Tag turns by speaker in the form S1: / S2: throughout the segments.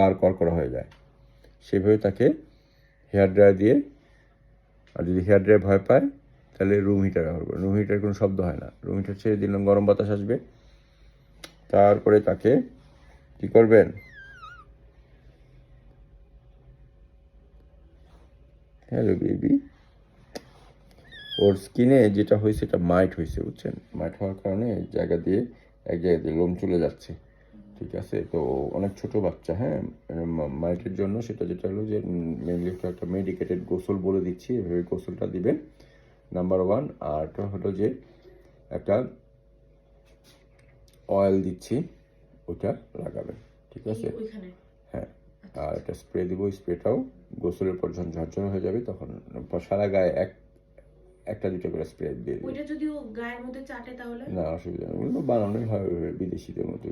S1: আর কড়কড়া হয়ে যায়, সেভাবে তাকে হেয়ার ড্রায়ার দিয়ে, আর যদি হেয়ার ড্রায়ার ভয় পায় তাহলে রুম হিটার ব্যবহার করবে। রুম হিটার কোনো শব্দ হয় না, রুম হিটার ছেড়ে দিলাম, গরম বাতাস আসবে। তারপরে তাকে কী করবেন, হ্যালো বেবি, ওর স্কিনে যেটা হয়েছে এটা মাইট হয়েছে, বুঝছেন? মাইট হওয়ার কারণে এক জায়গা দিয়ে লোম চলে যাচ্ছে, ঠিক আছে? তো অনেক ছোট বাচ্চা, হ্যাঁ, মাইটের জন্য সেটা যেটা হলো যে মেনলি একটা মেডিকেটেড গোসল বলে দিচ্ছি, এভাবে গোসলটা দিবেন নাম্বার 1। আর হলো যে একটা অয়েল দিচ্ছি, ওটা লাগাবেন, ঠিক আছে? হ্যাঁ, আর একটা স্প্রে দিব, স্প্রেটাও গোসলের পর যখন ঝরঝর হয়ে যাবে তখন সারা গায়ে একটা দুটো করে স্প্রে দিয়ে দিই।
S2: ওইটা যদি ও গায়ের মধ্যে চাটে তাহলে
S1: না, অসুবিধা নেই, ওগুলো বানানোই হয় বিদেশিদের মতো,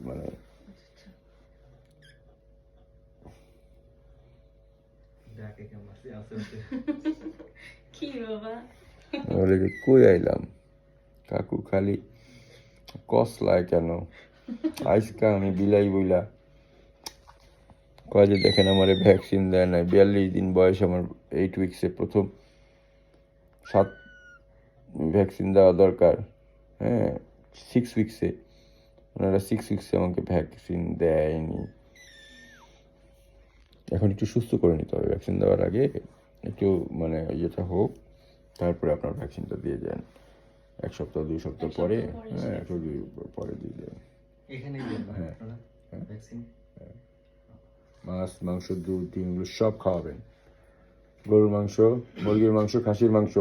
S1: মানে
S2: কি বাবা
S1: বলে যে কই আইলাম কাকু, খালি কসলায় কেন আইসকা আমি বিলাই বইলা কয় যে দেখেন আমারে ভ্যাকসিন দেয় নাই, 42 দিন বয়স আমার, 8 উইক্সে প্রথম 7 ভ্যাকসিন দেওয়া দরকার, হ্যাঁ 6 উইক্সে, ওনারা 6 উইক্সে আমাকে ভ্যাকসিন দেয়নি। এখন একটু সুস্থ করে নিতে হবে, ভ্যাকসিন দেওয়ার আগে একটু মানে ইয়েটা হোক, তারপরে আপনার ভ্যাকসিনটা দিয়ে যান। 1 সপ্তাহ 2 সপ্তাহ পরে, হ্যাঁ 1-2 পরে দিয়ে দেন। হ্যাঁ, মাছ, মাংস, দুধ, ডিম, সব খাওয়াবেন। গরুর মাংস, মুরগির মাংস, খাসির মাংস,